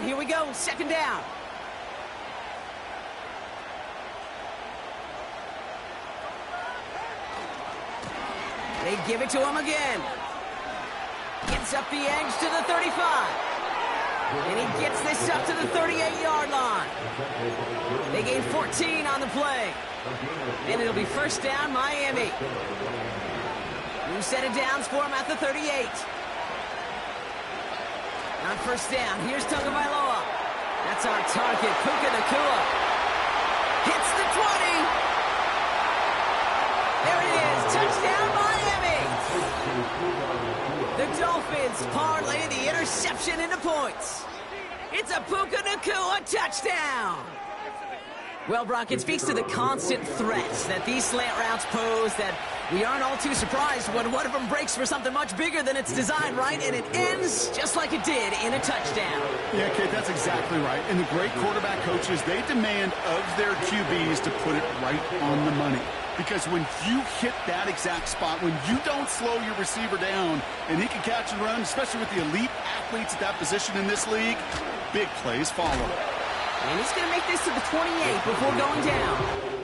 right, here we go. Second down. They give it to him again. Gets up the edge to the 35. And he gets this up to the 38-yard line. They gain 14 on the play. And it'll be first down, Miami. New set of downs for him at the 38. On first down, here's Tagovailoa. That's our target, Puka Nacua. Hits the 20. There it is, touchdown Miami. The Dolphins parlay the interception into points. It's a Puka Nacua touchdown. Well, Brock, it speaks to the constant threats that these slant routes pose that we aren't all too surprised when one of them breaks for something much bigger than it's designed, right? And it ends just like it did in a touchdown. Yeah, Kate, that's exactly right. And the great quarterback coaches, they demand of their QBs to put it right on the money. Because when you hit that exact spot, when you don't slow your receiver down and he can catch and run, especially with the elite athletes at that position in this league, big plays follow. And he's going to make this to the 28 before going down.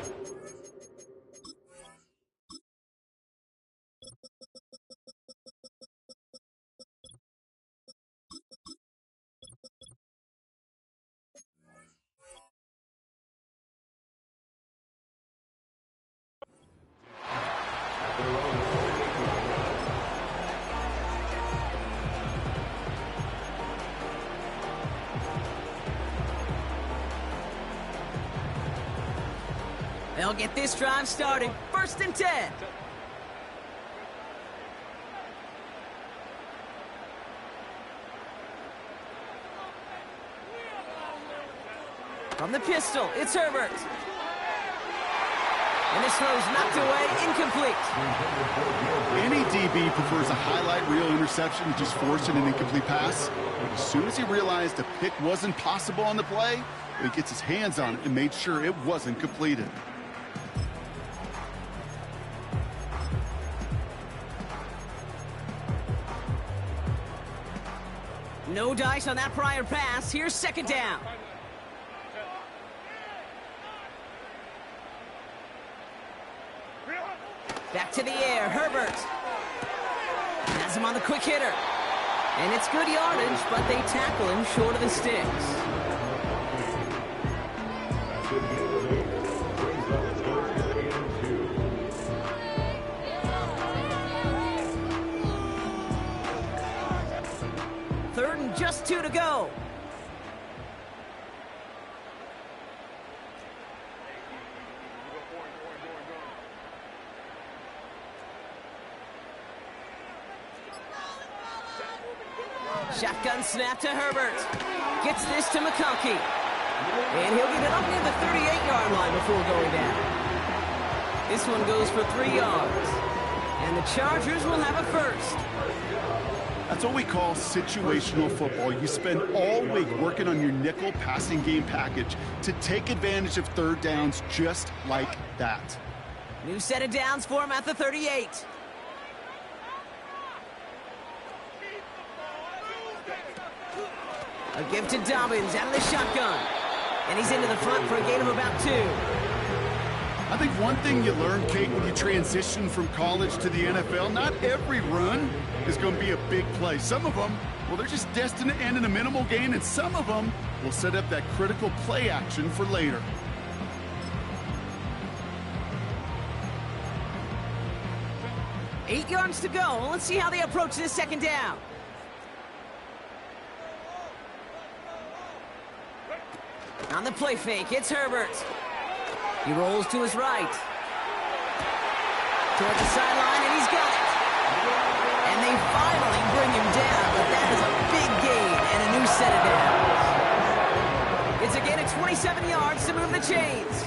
They'll get this drive started. First and 10. From the pistol, it's Herbert. And this throw's knocked away, incomplete. Any DB prefers a highlight reel interception to just forcing an incomplete pass. But as soon as he realized a pick wasn't possible on the play, he gets his hands on it and made sure it wasn't completed. No dice on that prior pass. Here's second down. Back to the air, Herbert. Has him on the quick hitter. And it's good yardage, but they tackle him short of the sticks. Third and just 2 to go. Shotgun snap to Herbert. Gets this to McConkey. And he'll get it up near the 38-yard line before going down. This one goes for 3 yards. And the Chargers will have a first. That's what we call situational football. You spend all week working on your nickel passing game package to take advantage of third downs just like that. New set of downs for him at the 38. A give to Dobbins out of the shotgun. And he's into the front for a gain of about 2. I think one thing you learn, Kate, when you transition from college to the NFL, not every run is going to be a big play. Some of them, well, they're just destined to end in a minimal gain, and some of them will set up that critical play action for later. Eight yards to go. Let's see how they approach this second down. On the play fake, it's Herbert. He rolls to his right. Toward the sideline, and he's got it. And they finally bring him down, but that is a big gain and a new set of downs. It's a gain of 27 yards to move the chains.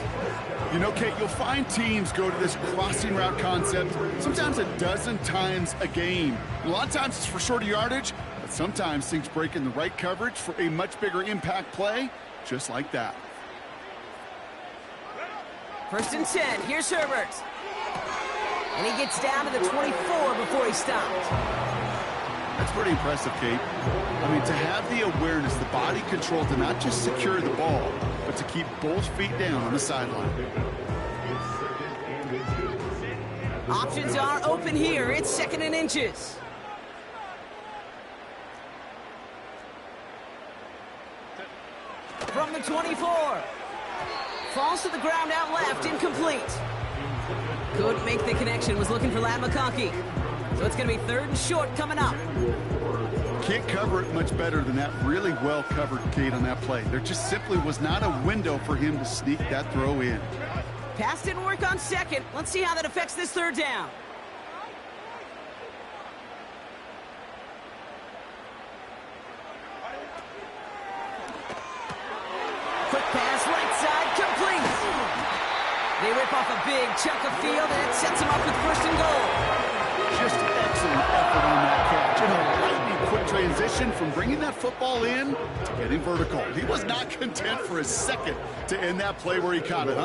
You know, Kate, you'll find teams go to this crossing route concept sometimes a dozen times a game. A lot of times it's for shorter yardage, but sometimes things break in the right coverage for a much bigger impact play, just like that. First and 10, here's Herbert. And he gets down to the 24 before he stopped. That's pretty impressive, Kate. I mean, to have the awareness, the body control to not just secure the ball, but to keep both feet down on the sideline. Options are open here. It's 2nd and inches. From the 24. Falls to the ground out left, incomplete. Couldn't make the connection, was looking for Ladd McConkey. So it's going to be 3rd and short coming up. Can't cover it much better than that. Really well covered, Kate, on that play. There just simply was not a window for him to sneak that throw in. Pass didn't work on 2nd. Let's see how that affects this 3rd down. Quick pass, right side, complete. They rip off a big chunk of field, and it sets them up with 1st and goal. Just excellent effort on that catch. And a lightning quick transition from bringing that football in to getting vertical. He was not content for a second to end that play where he caught it.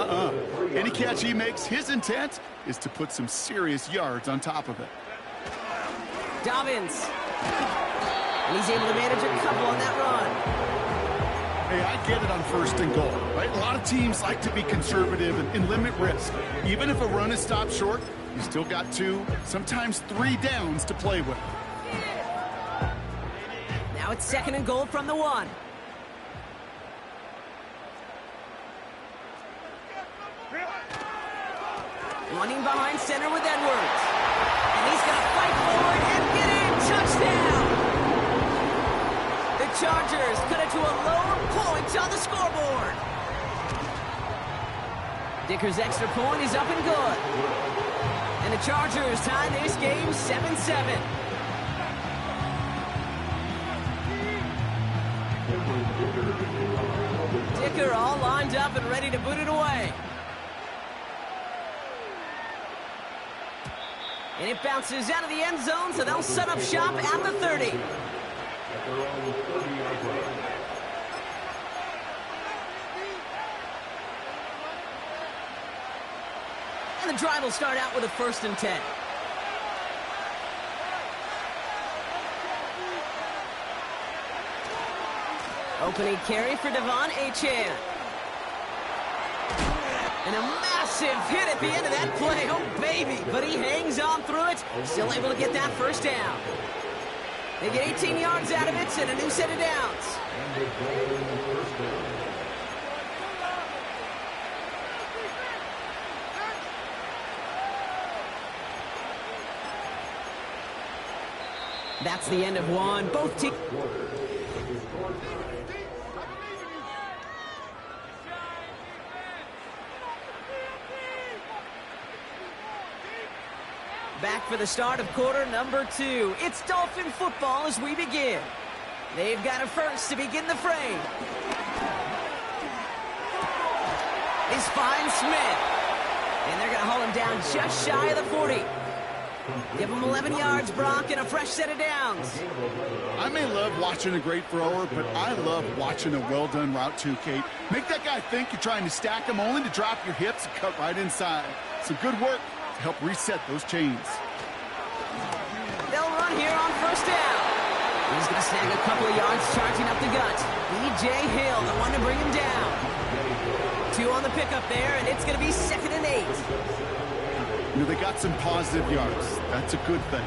Any catch he makes, his intent is to put some serious yards on top of it. Dobbins. And he's able to manage a couple on that run. Hey, I get it on 1st and goal, right? A lot of teams like to be conservative and limit risk. Even if a run is stopped short, you still got 2, sometimes 3 downs to play with. Now it's 2nd and goal from the 1. Running behind center with Edwards. And he's going to fight forward and get in. Touchdown! The Chargers cut it to a lower point on the scoreboard. Dicker's extra point is up and good. And the Chargers tie this game 7-7. Dicker all lined up and ready to boot it away. And it bounces out of the end zone, so they'll set up shop at the 30. And the drive will start out with a 1st and 10. Opening carry for Devon Achane. And a massive hit at the end of that play. Oh, baby. But he hangs on through it. Still able to get that 1st down. They get 18 yards out of it and a new set of downs. That's the end of one. Both teams. Back for the start of quarter number 2. It's Dolphin football as we begin. They've got a 1st to begin the frame. Is fine Smith. And they're going to haul him down just shy of the 40. Give him 11 yards, Brock, and a fresh set of downs. I may love watching a great thrower, but I love watching a well-done route too, Kate. Make that guy think you're trying to stack him only to drop your hips and cut right inside. Some good work to help reset those chains. They'll run here on 1st down. He's going to snag a couple of yards charging up the gut. B.J. Hill, the one to bring him down. 2 on the pickup there, and it's going to be 2nd and 8. You know, they got some positive yards. That's a good thing.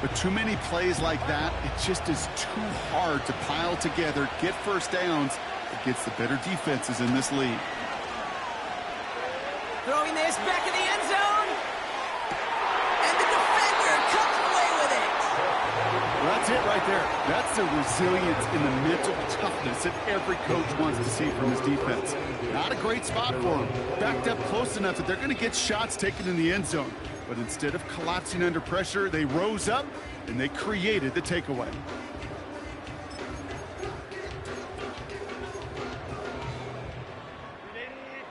But too many plays like that, it just is too hard to pile together, get 1st downs against the better defenses in this league. Throwing this back in the end zone. And the defender comes away with it. Well, that's it right there. That's the resilience and the mental toughness that every coach wants to see from his defense. Not a great spot for them. Backed up close enough that they're going to get shots taken in the end zone. But instead of collapsing under pressure, they rose up and they created the takeaway.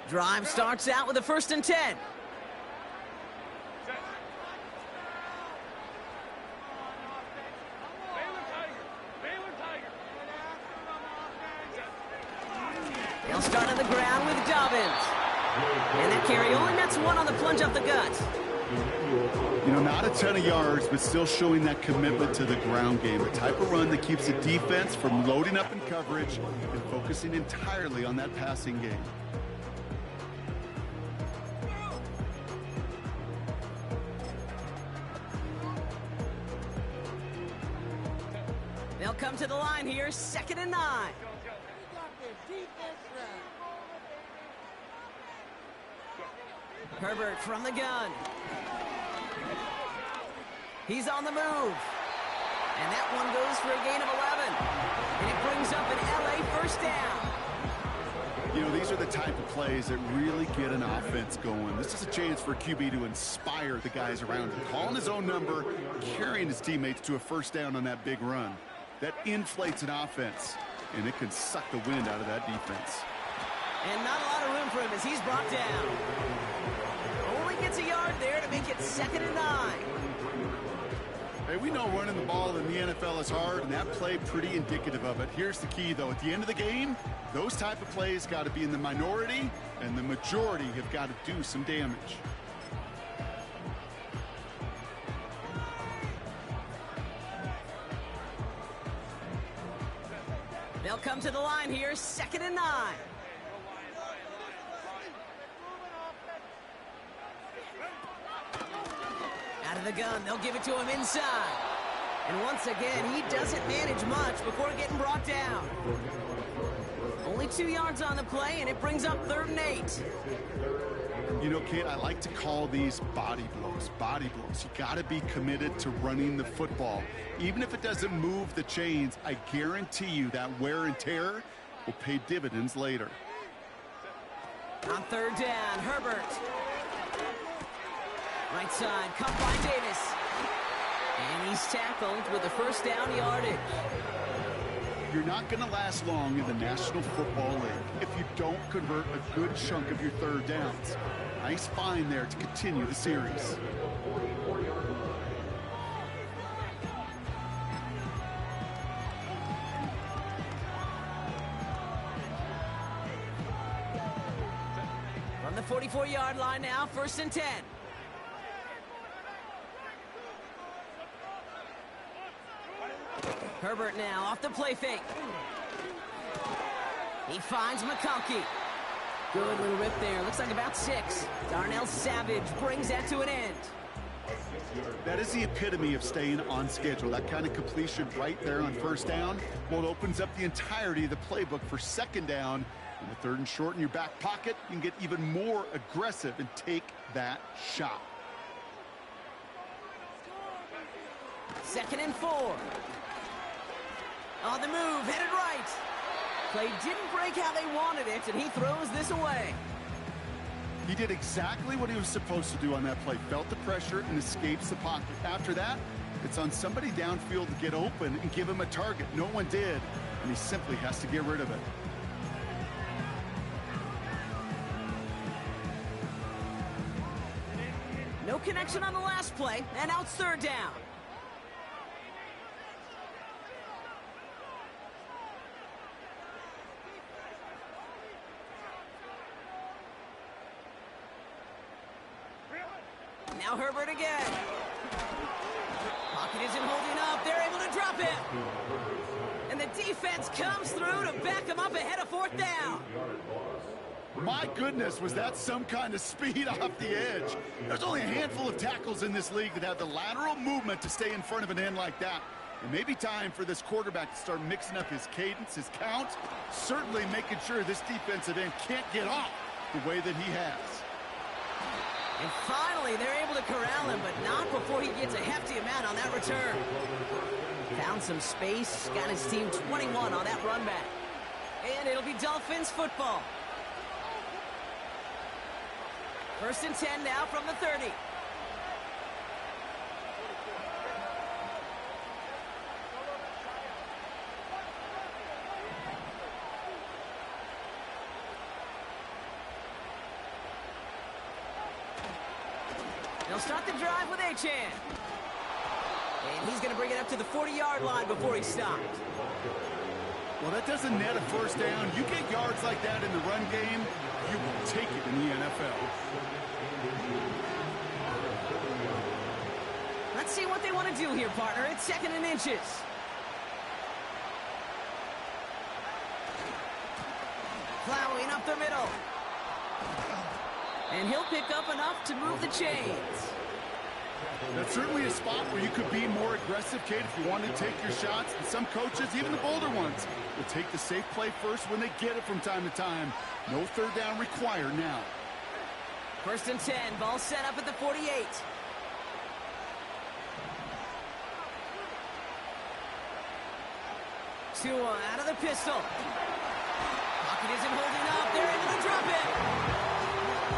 Drive starts out with a 1st and 10. They'll start on the ground with Dobbins. And that carry only nets 1 on the plunge up the gut. You know, not a ton of yards, but still showing that commitment to the ground game. The type of run that keeps the defense from loading up in coverage and focusing entirely on that passing game. They'll come to the line here, 2nd and 9. Herbert from the gun. He's on the move. And that one goes for a gain of 11. And it brings up an LA first down. You know, these are the type of plays that really get an offense going. This is a chance for QB to inspire the guys around him. Calling his own number, carrying his teammates to a first down on that big run. That inflates an offense, and it can suck the wind out of that defense. And not a lot of room for him as he's brought down. Only gets a yard there to make it 2nd and 9. Hey, we know running the ball in the NFL is hard, and that play pretty indicative of it. Here's the key, though. At the end of the game, those type of plays got to be in the minority, and the majority have got to do some damage. They'll come to the line here, 2nd and 9. Out of the gun, they'll give it to him inside. And once again, he doesn't manage much before getting brought down. Only 2 yards on the play, and it brings up 3rd and 8. You know, kid, I like to call these body blows. Body blows. You got to be committed to running the football. Even if it doesn't move the chains, I guarantee you that wear and tear will pay dividends later. On 3rd down, Herbert. Right side, cut by Davis. And he's tackled with the first down yardage. You're not going to last long in the National Football League if you don't convert a good chunk of your 3rd downs. Nice find there to continue the series. From the 44-yard line now, 1st and 10. Herbert now off the play fake. He finds McConkey. Good little rip there. Looks like about 6. Darnell Savage brings that to an end. That is the epitome of staying on schedule. That kind of completion right there on 1st down. Well, it opens up the entirety of the playbook for 2nd down. In the 3rd and short in your back pocket, you can get even more aggressive and take that shot. 2nd and 4. On the move, headed right. Play didn't break how they wanted it, and he throws this away. He did exactly what he was supposed to do on that play. Felt the pressure and escapes the pocket. After that, it's on somebody downfield to get open and give him a target. No one did, and he simply has to get rid of it. No connection on the last play, and now it's 3rd down. Now Herbert again. Pocket isn't holding up. They're able to drop him. And the defense comes through to back him up ahead of 4th down. My goodness, was that some kind of speed off the edge. There's only a handful of tackles in this league that have the lateral movement to stay in front of an end like that. It may be time for this quarterback to start mixing up his cadence, his count, certainly making sure this defensive end can't get off the way that he has. And finally, they're able to corral him, but not before he gets a hefty amount on that return. Found some space, got his team 21 on that run back. And it'll be Dolphins football. 1st and 10 now from the 30. They'll start the drive with Achane. And he's going to bring it up to the 40-yard line before he stopped. Well, that doesn't net a 1st down. You get yards like that in the run game, you will take it in the NFL. to do here, partner? It's 2nd and inches. Plowing up the middle. And he'll pick up enough to move the chains. That's certainly a spot where you could be more aggressive, Kate, if you want to take your shots. And some coaches, even the bolder ones, will take the safe play first when they get it from time to time. No third down required now. 1st and 10, ball set up at the 48. Tua out of the pistol. Pocket isn't holding up. They're into the drop it.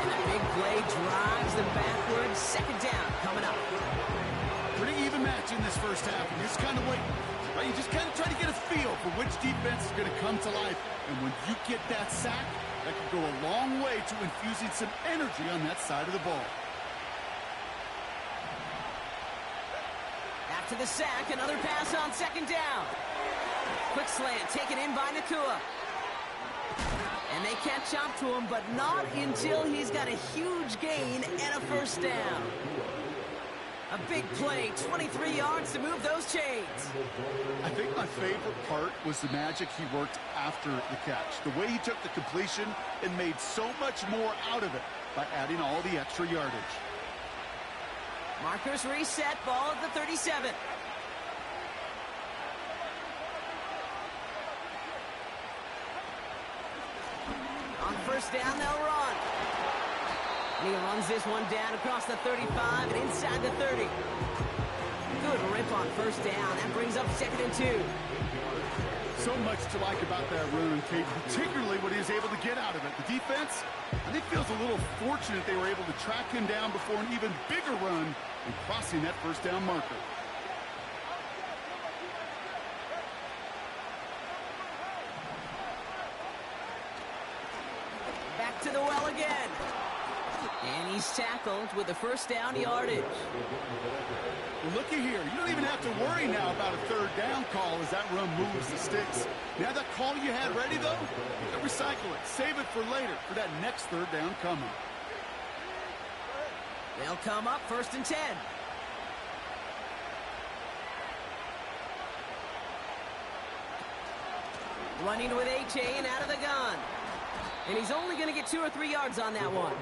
And the big play drives them backwards. 2nd down coming up. Pretty even match in this first half. And you just kind of wait. Right? You just kind of try to get a feel for which defense is going to come to life. And when you get that sack, that can go a long way to infusing some energy on that side of the ball. After the sack, another pass on 2nd down. Quick slant taken in by Nakua. And they catch up to him, but not until he's got a huge gain and a 1st down. A big play, 23 yards to move those chains. I think my favorite part was the magic he worked after the catch. The way he took the completion and made so much more out of it by adding all the extra yardage. Markers reset, ball at the 37. On 1st down, they'll run. And he runs this one down across the 35 and inside the 30. Good rip on 1st down. That brings up 2nd and 2. So much to like about that run, Kate, particularly what he was able to get out of it. The defense, I think, feels a little fortunate they were able to track him down before an even bigger run and crossing that 1st down marker. Back to the well again. And he's tackled with the 1st down yardage. Well, looky here. You don't even have to worry now about a 3rd down call as that run moves the sticks. Now that call you had ready, though, you can recycle it. Save it for later for that next 3rd down coming. They'll come up 1st and 10. Running with A-Chain out of the gun. And he's only going to get 2 or 3 yards on that one.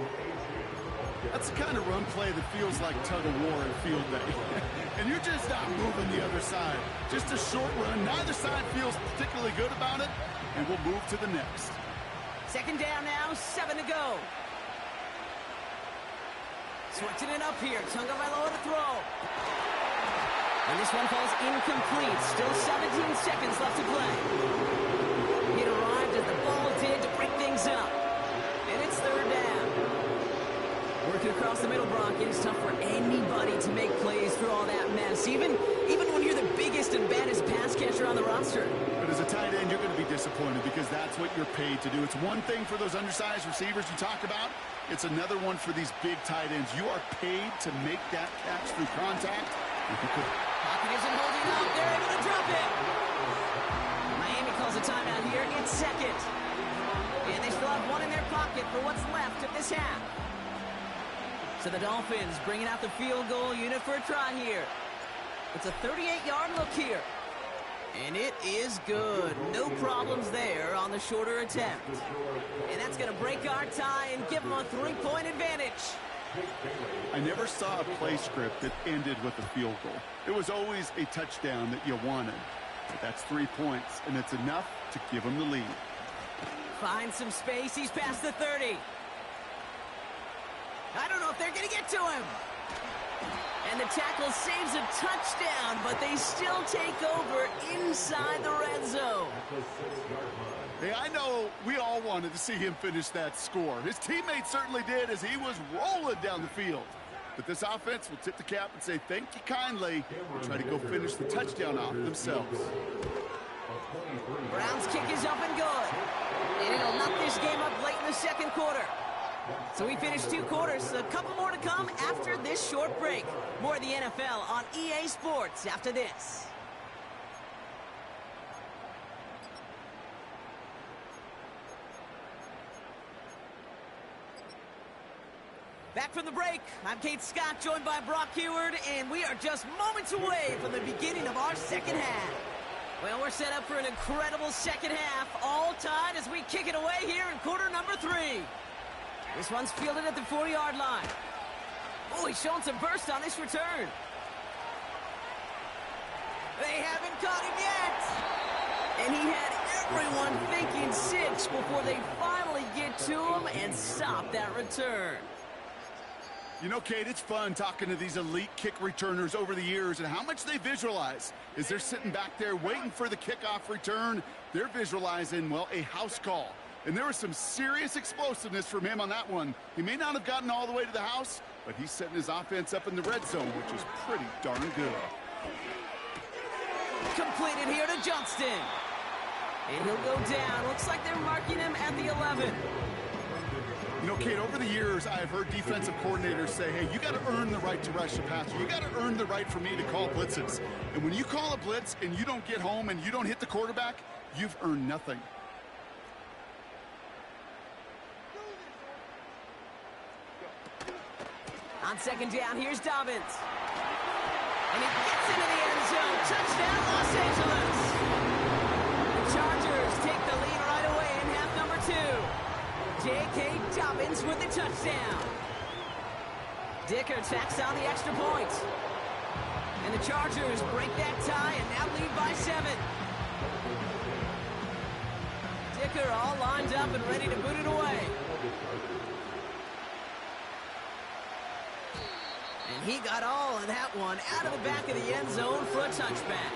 That's the kind of run play that feels like tug-of-war in field day. And you're just not moving the other side. Just a short run. Neither side feels particularly good about it. And we'll move to the next. 2nd down now, 7 to go. Switching it up here. Tagovailoa to throw. And this one falls incomplete. Still 17 seconds left to play. It arrived as the ball did to break things up. And it's 3rd down. Working across the middle, Brock, it is tough for anybody to make plays through all that mess, even when you're the biggest and baddest pass catcher on the roster. But as a tight end, you're going to be disappointed because that's what you're paid to do. It's one thing for those undersized receivers you talk about. It's another one for these big tight ends. You are paid to make that catch through contact. Pocket isn't holding up. They're able to drop it. Miami calls a timeout here. It's 2nd. And they still have one in their pocket for what's left of this half. So the Dolphins bringing out the field goal unit for a try here. It's a 38-yard look here. And it is good. No problems there on the shorter attempt. And that's going to break our tie and give them a 3-point advantage. I never saw a play script that ended with a field goal. It was always a touchdown that you wanted. But that's 3 points, and it's enough to give them the lead. Finds some space. He's past the 30. I don't know if they're going to get to him. And the tackle saves a touchdown, but they still take over inside the red zone. Hey, I know we all wanted to see him finish that score. His teammates certainly did as he was rolling down the field. But this offense will tip the cap and say thank you kindly and try to go finish the touchdown off themselves. Brown's kick is up and good. And it'll knock this game up late in the 2nd quarter. So we finished 2 quarters. A couple more to come after this short break. More of the NFL on EA Sports after this. Back from the break, I'm Kate Scott, joined by Brock Heward, and we are just moments away from the beginning of our second half. Well, we're set up for an incredible second half, all tied as we kick it away here in quarter number 3. This one's fielded at the 40-yard line. Oh, he's showing some burst on this return. They haven't caught him yet. And he had everyone thinking 6 before they finally get to him and stop that return. You know, Kate, it's fun talking to these elite kick returners over the years and how much they visualize. As they're sitting back there waiting for the kickoff return, they're visualizing, well, a house call. And there was some serious explosiveness from him on that one. He may not have gotten all the way to the house, but he's setting his offense up in the red zone, which is pretty darn good. Completed here to Johnston. And he'll go down. Looks like they're marking him at the 11. You know, Kate, over the years, I've heard defensive coordinators say, hey, you got to earn the right to rush the passer. You got to earn the right for me to call blitzes. And when you call a blitz and you don't get home and you don't hit the quarterback, you've earned nothing. On second down, here's Dobbins. And he gets into the end zone. Touchdown, Los Angeles. The Chargers take the lead right away in half number 2. J.K. Dobbins with the touchdown. Dicker tacks on the extra point. And the Chargers break that tie and now lead by 7. Dicker all lined up and ready to boot it away. And he got all of that one out of the back of the end zone for a touchback.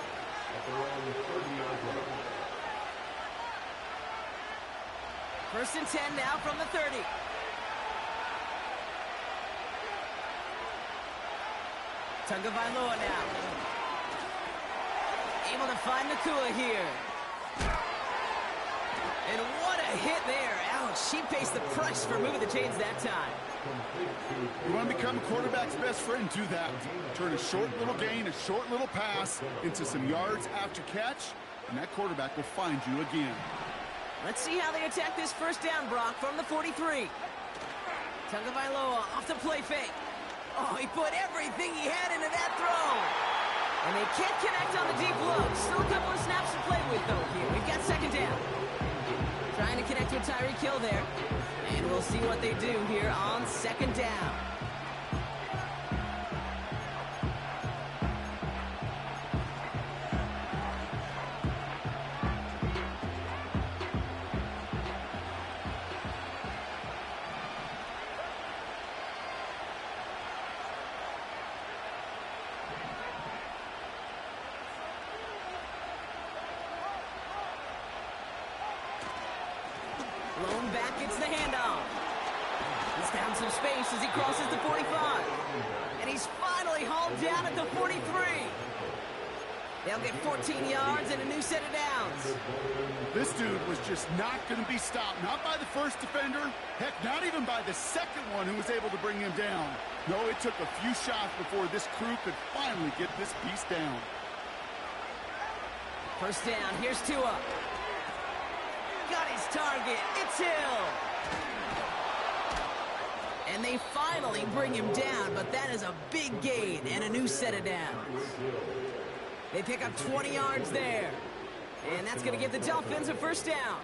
First and 10 now from the 30. Tagovailoa now. Able to find Nakua here. And what a hit there. Ouch, she faced the press for moving the chains that time. You want to become a quarterback's best friend, do that. Turn a short little gain, a short little pass into some yards after catch, and that quarterback will find you again. Let's see how they attack this first down, Brock, from the 43. Tagovailoa off the play fake. Oh, he put everything he had into that throw. And they can't connect on the deep look. Still a couple of snaps to play with, though, here. We've got second down. Trying to connect with Tyreek Hill there. And we'll see what they do here on second down. Lone back gets the handoff. He's found some space as he crosses the 45. And he's finally hauled down at the 43. They'll get 14 yards and a new set of downs. This dude was just not going to be stopped. Not by the first defender. Heck, not even by the second one who was able to bring him down. No, it took a few shots before this crew could finally get this beast down. First down, here's Tua. Got his target, it's Hill. And they finally bring him down, but that is a big gain and a new set of downs. They pick up 20 yards there. And that's going to give the Dolphins a first down.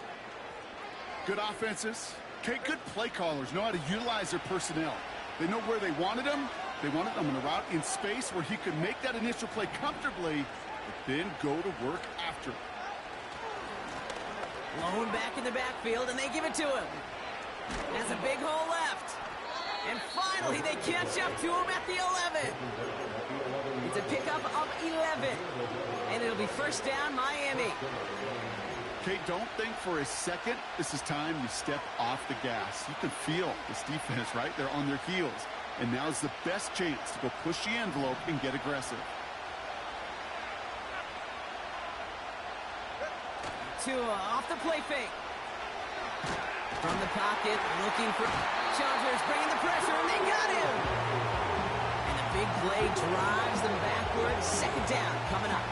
Good offenses. Okay, good play callers know how to utilize their personnel. They know where they wanted him. They wanted him in a route in space where he could make that initial play comfortably, but then go to work after. Lone back in the backfield, and they give it to him. Has a big hole left. And finally, they catch up to him at the 11. It's a pickup of 11. And it'll be first down, Miami. Kate, don't think for a second this is time you step off the gas. You can feel this defense, right? They're on their heels. And now's the best chance to go push the envelope and get aggressive. Tua off the play fake. From the pocket, looking for Chargers, bringing the pressure, and they got him. And a big play drives them backwards. Second down coming up.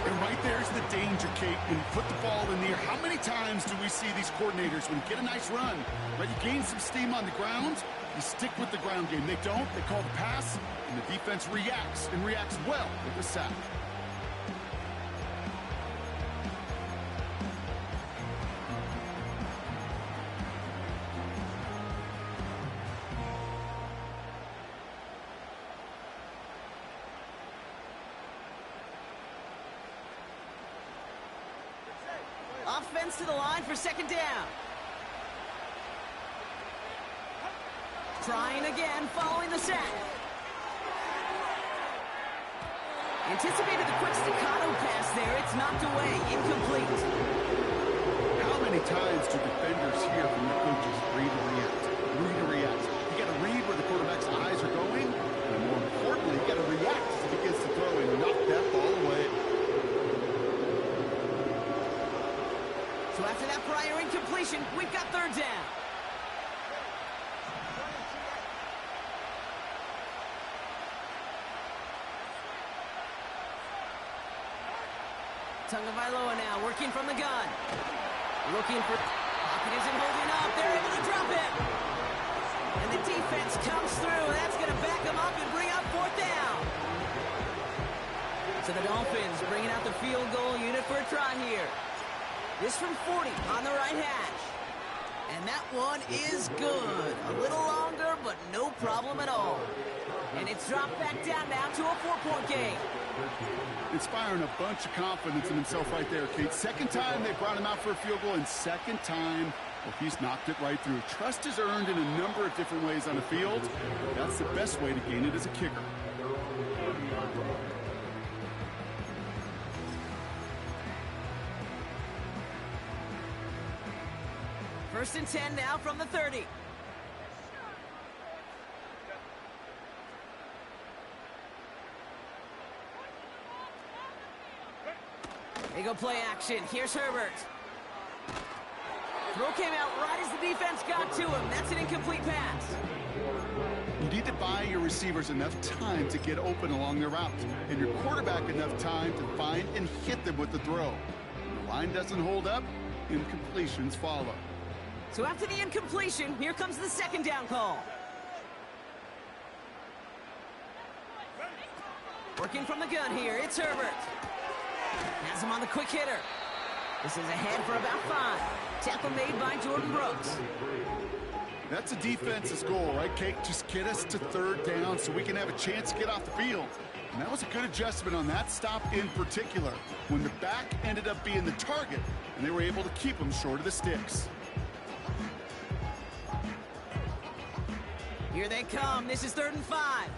And right there's the danger, Kate, when you put the ball in the air. How many times do we see these coordinators, when you get a nice run, right, you gain some steam on the ground, You stick with the ground game. They don't. They call the pass, and the defense reacts, and reacts well with the sack. Offense to the line for second down. Trying again following the sack. Anticipated the quick staccato pass there. It's knocked away. Incomplete. How many times do defenders hear from their coaches, read and react? Read and react. You got to read where the quarterback's eyes are going, and more importantly, you got to react as he begins to throw and knock that ball away. So after that prior incompletion, we've got third down. Tagovailoa now working from the gun. Looking for... Pocket isn't holding up. They're able to drop it. And the defense comes through. That's going to back them up and bring up fourth down. So the Dolphins bringing out the field goal unit for a try here. This from 40 on the right hash. And that one is good. A little longer, but no problem at all. And it's dropped back down now to a 4-point game. Inspiring a bunch of confidence in himself right there, Kate. Second time they brought him out for a field goal, and second time, well, he's knocked it right through. Trust is earned in a number of different ways on the field. That's the best way to gain it as a kicker. First and 10 now from the 30. They go play action. Here's Herbert. Throw came out right as the defense got to him. That's an incomplete pass. You need to buy your receivers enough time to get open along their route, and your quarterback enough time to find and hit them with the throw. When the line doesn't hold up, incompletions follow. So after the incompletion, here comes the second down call. Working from the gun here, it's Herbert. Has him on the quick hitter. This is ahead for about 5. Tackle made by Jordan Brooks. That's a defense's goal, right, Kate? Just get us to third down so we can have a chance to get off the field. And that was a good adjustment on that stop in particular, when the back ended up being the target, and they were able to keep him short of the sticks. Here they come. This is 3rd and 5.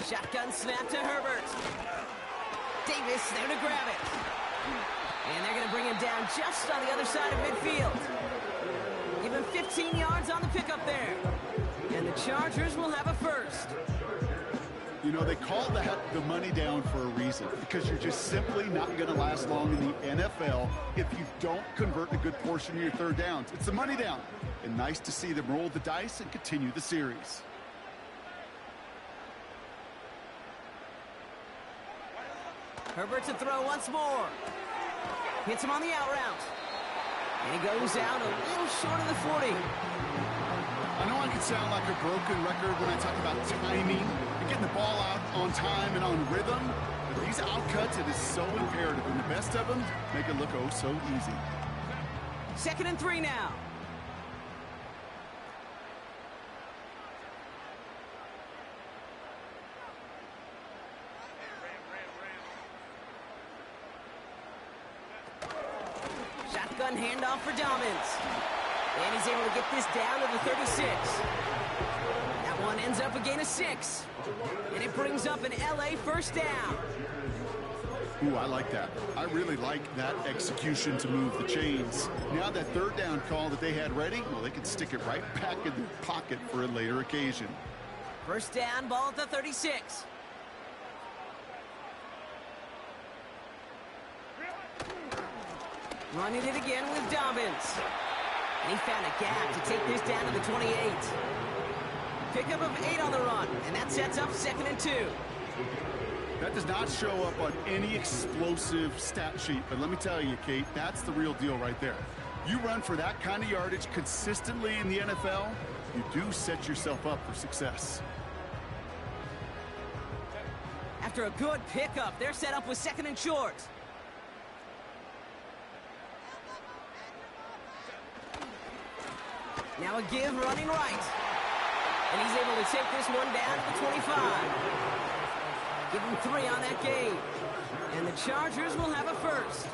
Shotgun snap to Herbert. Davis there to grab it. And they're going to bring him down just on the other side of midfield. Give him 15 yards on the pickup there. And the Chargers will have a first. You know, they call that the money down for a reason, because you're just simply not going to last long in the NFL if you don't convert a good portion of your third downs. It's the money down. And nice to see them roll the dice and continue the series. Herbert to throw once more. Hits him on the out route. And he goes out a little short of the 40. I know I can sound like a broken record when I talk about timing and getting the ball out on time and on rhythm, but these outcuts, it is so imperative, and the best of them make it look oh so easy. 2nd and 3 now. Shotgun handoff for Dobbins. And he's able to get this down to the 36. That one ends up a gain of 6. And it brings up an LA first down. Ooh, I like that. I really like that execution to move the chains. Now that third down call that they had ready, well, they can stick it right back in their pocket for a later occasion. First down, ball at the 36. Running it again with Dobbins. And he found a gap to take this down to the 28. Pickup of 8 on the run, and that sets up 2nd and 2. That does not show up on any explosive stat sheet, but let me tell you, Kate, that's the real deal right there. You run for that kind of yardage consistently in the NFL, you do set yourself up for success. After a good pickup, they're set up with 2nd and short. Now a give running right. And he's able to take this one down to the 25. Give him 3 on that game. And the Chargers will have a first.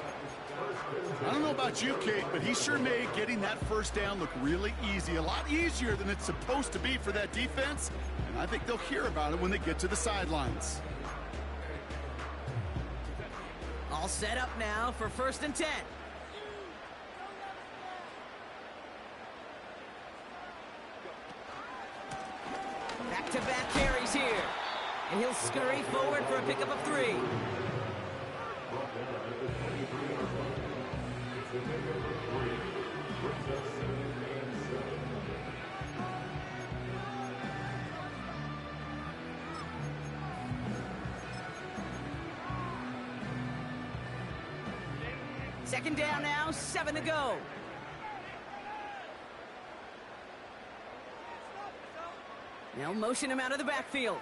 I don't know about you, Kate, but he sure made getting that first down look really easy. A lot easier than it's supposed to be for that defense. And I think they'll hear about it when they get to the sidelines. All set up now for 1st and 10. Back-to-back carries here. And he'll scurry forward for a pickup of 3. Second down now, 7 to go. Now motion him out of the backfield.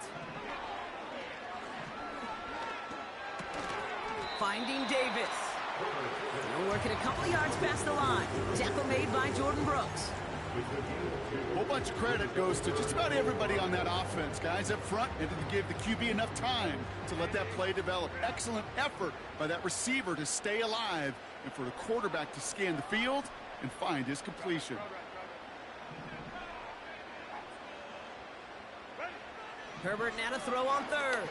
Finding Davis. He'll work it a couple of yards past the line. Tackle made by Jordan Brooks. A whole bunch of credit goes to just about everybody on that offense. Guys up front, and to give the QB enough time to let that play develop. Excellent effort by that receiver to stay alive and for the quarterback to scan the field and find his completion. Herbert now to throw on 3rd.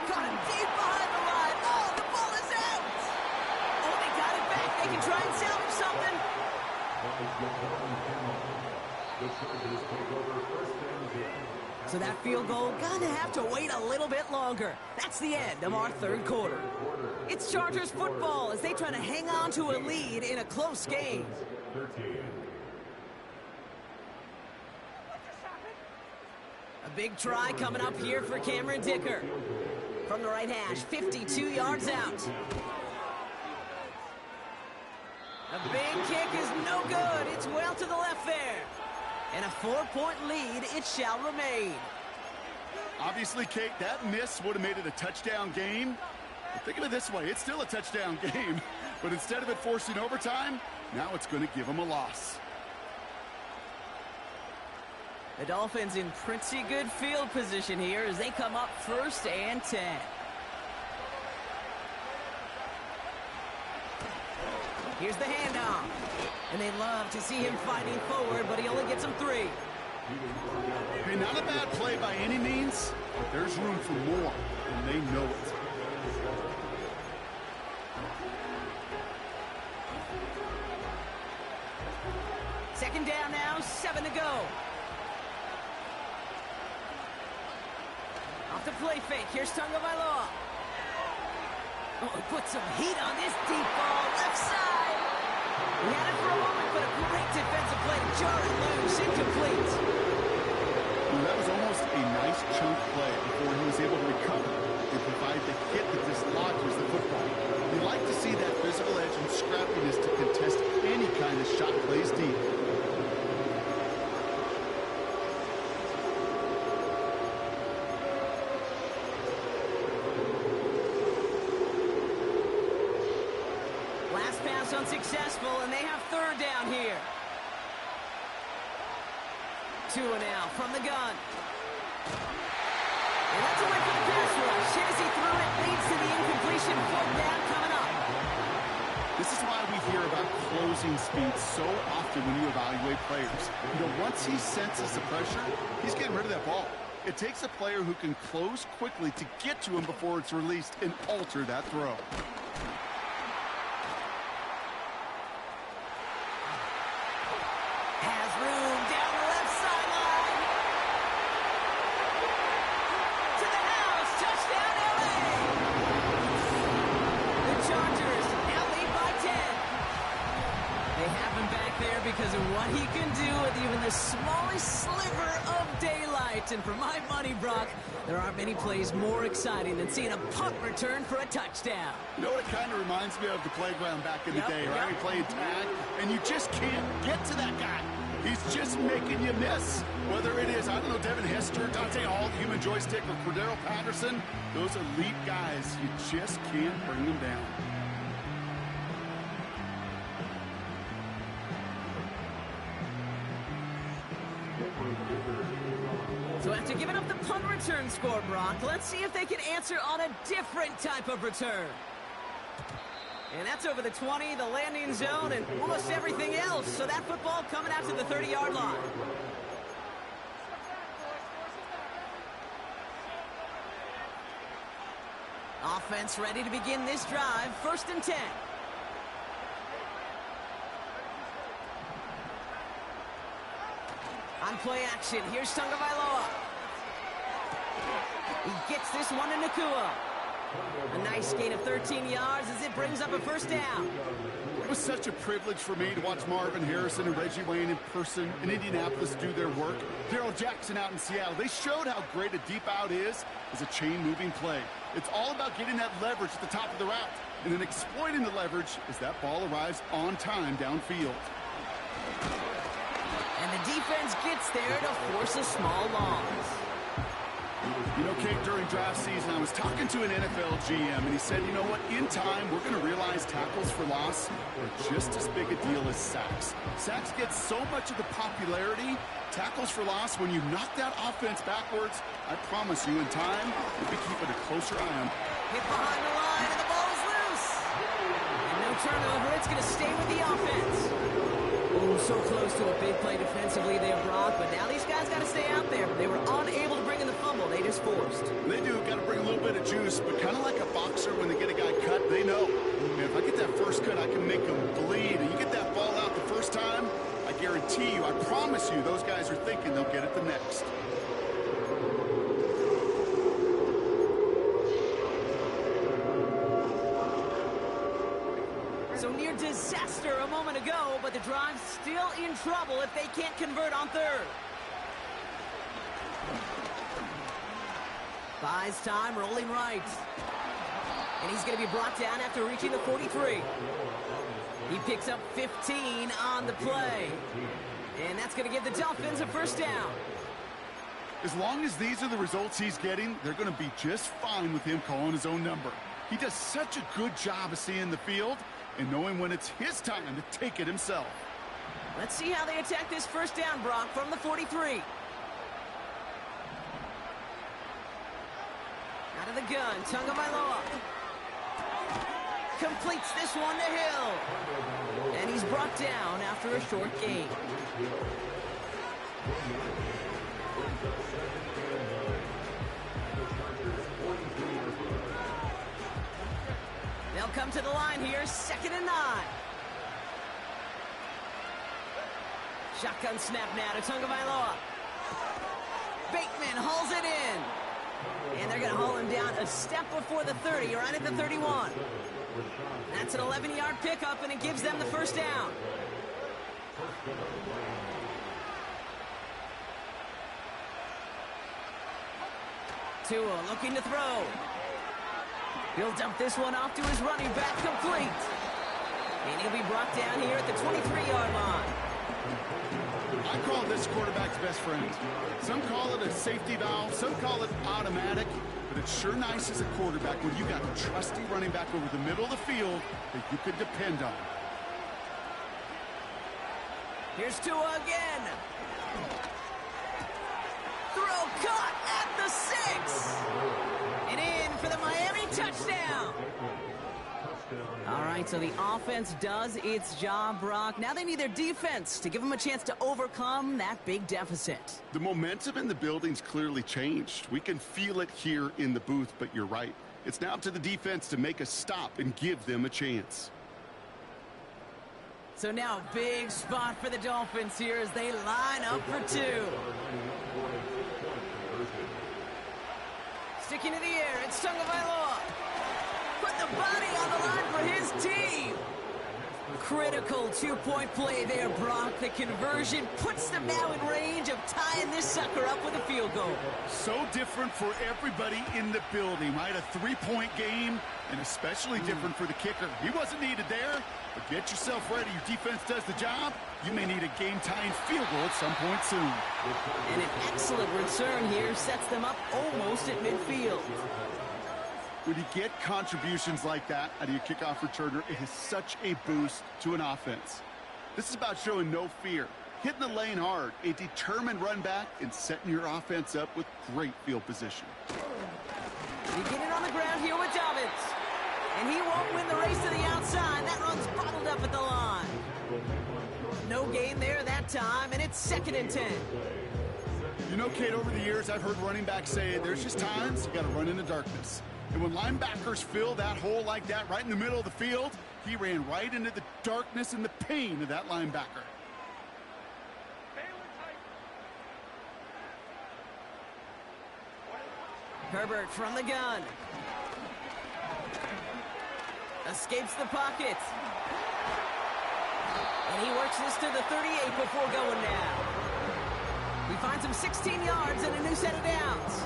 Caught him deep behind the line. Oh, the ball is out. Oh, they got it back. They can try and salvage something. So that field goal gonna have to wait a little bit longer. That's the end of our 3rd quarter. It's Chargers football as they try to hang on to a lead in a close game. A big try coming up here for Cameron Dicker. From the right hash, 52 yards out. A big kick is no good. It's well to the left there. And a 4-point lead it shall remain. Obviously, Kate, that miss would have made it a touchdown game. But think of it this way, it's still a touchdown game. But instead of it forcing overtime, now it's going to give them a loss. The Dolphins in pretty good field position here as they come up 1st and 10. Here's the handoff. And they love to see him fighting forward, but he only gets them 3. Hey, not a bad play by any means, but there's room for more, and they know it. Second down now, 7 to go. Off the play fake, here's Tagovailoa. Oh, he put some heat on this deep ball, left side. He had it for a moment, but a great defensive play to jar it loose, incomplete. Well, that was almost a nice chunk play before he was able to recover and provide the hit that dislodges the football. You like to see that physical edge and scrappiness to contest any kind of shot plays deep. Unsuccessful, and they have 3rd down here. 2 now from the gun. And that's away from the pass rush. As he threw it, leads to the incompletion. 4th down coming up. This is why we hear about closing speed so often when you evaluate players. You know, once he senses the pressure, he's getting rid of that ball. It takes a player who can close quickly to get to him before it's released and alter that throw. because of what he can do with even the smallest sliver of daylight. And for my money, Brock, there aren't many plays more exciting than seeing a punt return for a touchdown. You know what it kind of reminds me of? The playground back in the day, right? We played tag, and you just can't get to that guy. He's just making you miss. Whether it is, I don't know, Devin Hester, Dante Hall, the human joystick, or Cordero Patterson, those elite guys, you just can't bring them down. So after giving up the punt return score, Brock, let's see if they can answer on a different type of return. And that's over the 20, the landing zone, and almost everything else. So that football coming out to the 30-yard line. Offense ready to begin this drive. 1st and 10. On play action, here's Tagovailoa. He gets this one to Nakua. A nice gain of 13 yards as it brings up a 1st down. It was such a privilege for me to watch Marvin Harrison and Reggie Wayne in person in Indianapolis do their work. Darrell Jackson out in Seattle. They showed how great a deep out is as a chain-moving play. It's all about getting that leverage at the top of the route, and then exploiting the leverage as that ball arrives on time downfield. And the defense gets there to force a small loss. You know, Kate, during draft season, I was talking to an NFL GM, and he said, you know what, in time, we're going to realize tackles for loss are just as big a deal as sacks. Sacks get so much of the popularity. Tackles for loss, when you knock that offense backwards, I promise you, in time, we'll be keeping a closer eye on. Hit behind the line, and the ball is loose. And no turnover, it's going to stay with the offense. Oh, so close to a big play defensively there, Brock, but now these guys got to stay out there. They were unable to bring in the fumble. They just forced. They do. Got to bring a little bit of juice, but kind of like a boxer when they get a guy cut, they know. If I get that first cut, I can make them bleed. And you get that ball out the first time, I guarantee you, I promise you, those guys are thinking they'll get it the next. So near disaster a moment ago, but the drive's still in trouble if they can't convert on 3rd. Buys time, rolling right. And he's going to be brought down after reaching the 43. He picks up 15 on the play. And that's going to give the Dolphins a 1st down. As long as these are the results he's getting, they're going to be just fine with him calling his own number. He does such a good job of seeing the field and knowing when it's his time to take it himself. Let's see how they attack this 1st down, Brock, from the 43. Out of the gun, Tagovailoa completes this one to Hill. And he's brought down after a short gain. They'll come to the line here, 2nd and 9. Shotgun snap now to Tagovailoa. Bateman hauls it in. And they're going to haul him down a step before the 30, right at the 31. That's an 11-yard pickup, and it gives them the 1st down. Tua looking to throw. He'll dump this one off to his running back, complete. And he'll be brought down here at the 23-yard line. I call this quarterback's best friend. Some call it a safety valve, some call it automatic, but it's sure nice as a quarterback when you got a trusty running back over the middle of the field that you could depend on. Here's Tua again. Throw caught at the 6. And in for the Miami touchdown. All right, so the offense does its job, Brock. Now they need their defense to give them a chance to overcome that big deficit. The momentum in the building's clearly changed. We can feel it here in the booth, but you're right. It's now up to the defense to make a stop and give them a chance. So now a big spot for the Dolphins here as they line up for 2. Sticking to the air, it's Tagovailoa. Put the body on the line for his team. Critical Critical two-point play there, Brock. The conversion puts them now in range of tying this sucker up with a field goal. So different for everybody in the building, right? A three-point game, and especially different for the kicker. He wasn't needed there, but get yourself ready. Your defense does the job. You may need a game-tying field goal at some point soon. And an excellent return here sets them up almost at midfield. When you get contributions like that out of your kickoff returner, it is such a boost to an offense. This is about showing no fear, hitting the lane hard, a determined run back, and setting your offense up with great field position. Beginning on the ground here with Dobbins. And he won't win the race to the outside. That run's bottled up at the line. No gain there that time, and it's 2nd and 10. You know, Kate, over the years, I've heard running backs say there's just times you got to run in the darkness. And when linebackers fill that hole like that right in the middle of the field, he ran right into the darkness and the pain of that linebacker. Herbert from the gun. Escapes the pocket. And he works this to the 38 before going down. He finds him 16 yards and a new set of downs.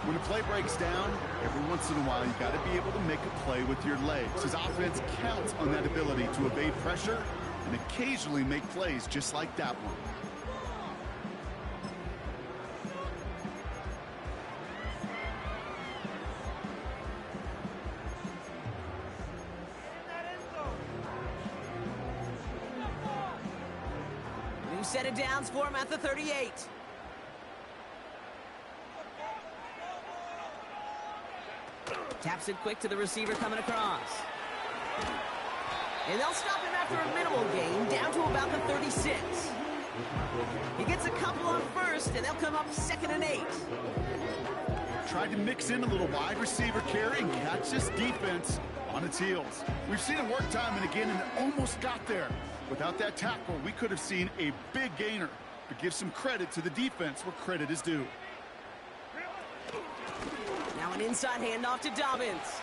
When a play breaks down, every once in a while, you got to be able to make a play with your legs. His offense counts on that ability to evade pressure and occasionally make plays just like that one. New set of downs for him at the 38. Taps it quick to the receiver coming across. And they'll stop him after a minimal gain, down to about the 36. He gets a couple on first, and they'll come up 2nd and 8. Tried to mix in a little wide receiver carry and catch this defense on its heels. We've seen it work time and again, and it almost got there. Without that tackle, we could have seen a big gainer. But give some credit to the defense where credit is due. Now an inside handoff to Dobbins.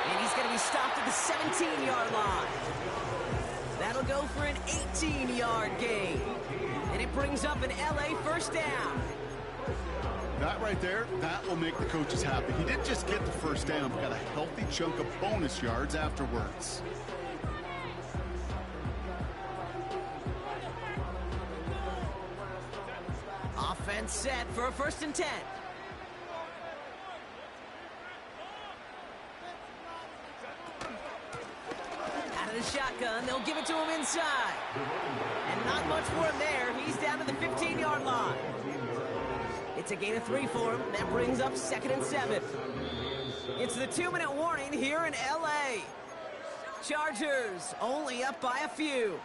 And he's going to be stopped at the 17-yard line. That'll go for an 18-yard gain. And it brings up an LA first down. That right there, that will make the coaches happy. He didn't just get the first down, but got a healthy chunk of bonus yards afterwards. Offense set for a 1st and 10. Out of the shotgun, they'll give it to him inside. And not much for him there. He's down to the 15-yard line. It's a gain of 3 for him. That brings up 2nd and 7. It's the 2-minute warning here in LA. Chargers only up by a few.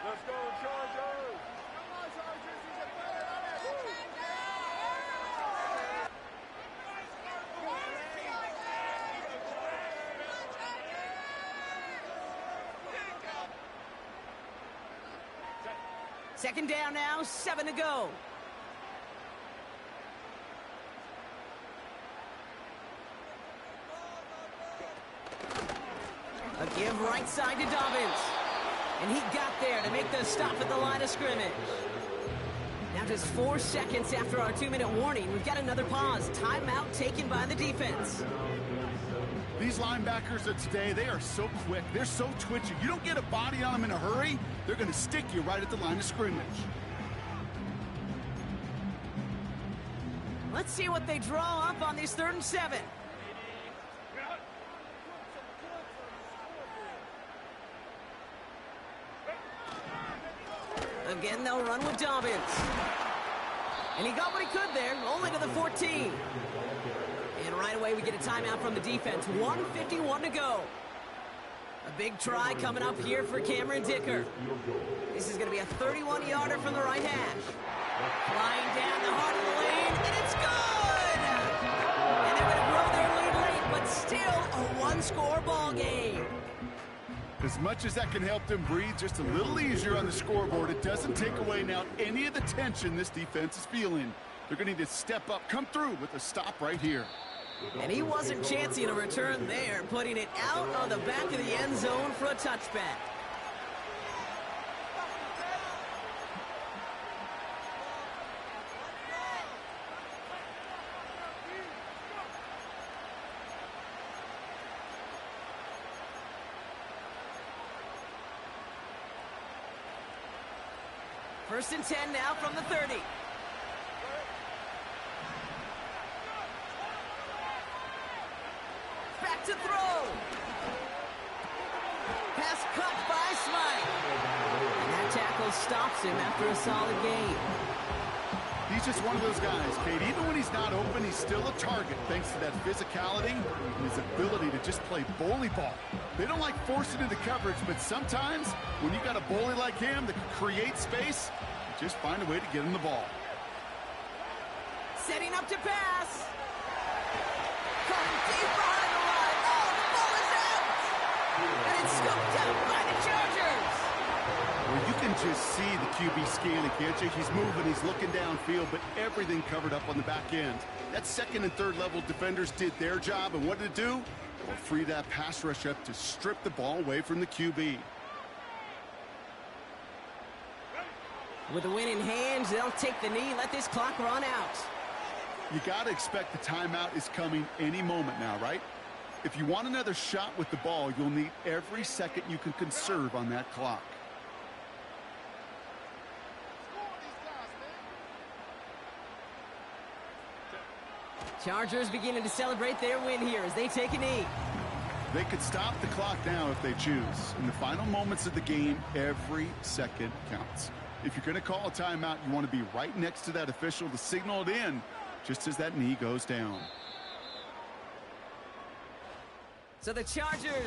Let's go, Chargers! Come on, Chargers! Second down now, 7 to go. A give right side to Dobbins. And he got there to make the stop at the line of scrimmage. Now just 4 seconds after our 2-minute warning, we've got another pause. Timeout taken by the defense. These linebackers of today, they are so quick. They're so twitchy. You don't get a body on them in a hurry, they're going to stick you right at the line of scrimmage. Let's see what they draw up on this 3rd and 7. Again, they'll run with Dobbins. And he got what he could there, only to the 14. And right away, we get a timeout from the defense. 1:51 to go. A big try coming up here for Cameron Dicker. This is going to be a 31-yarder from the right hash. Flying down the heart of the lane, and it's good! And they're going to grow their lead late, but still a one-score ball game. As much as that can help them breathe just a little easier on the scoreboard, it doesn't take away now any of the tension this defense is feeling. They're going to need to step up, come through with a stop right here. And he wasn't chancing a return there, putting it out on the back of the end zone for a touchback. First and 10 now from the 30. Back to throw. Pass cut by Smythe. And that tackle stops him after a solid gain. He's just one of those guys, Kate. Even when he's not open, he's still a target thanks to that physicality and his ability to just play bully ball. They don't like forcing into coverage, but sometimes when you got a bully like him that can create space, you just find a way to get him the ball. Setting up to pass. Coming deep behind the line. Oh, the ball is out. And it's scooped up by the Chargers. Well, you can just see the QB scanning, can't you? He's moving, he's looking downfield, but everything covered up on the back end. That second and third level defenders did their job, and what did it do? Well, free that pass rush up to strip the ball away from the QB. With the win in hand, they'll take the knee and let this clock run out. You got to expect the timeout is coming any moment now, right? If you want another shot with the ball, you'll need every second you can conserve on that clock. Chargers beginning to celebrate their win here as they take a knee. They could stop the clock now if they choose. In the final moments of the game, every second counts. If you're going to call a timeout, you want to be right next to that official to signal it in just as that knee goes down. So the Chargers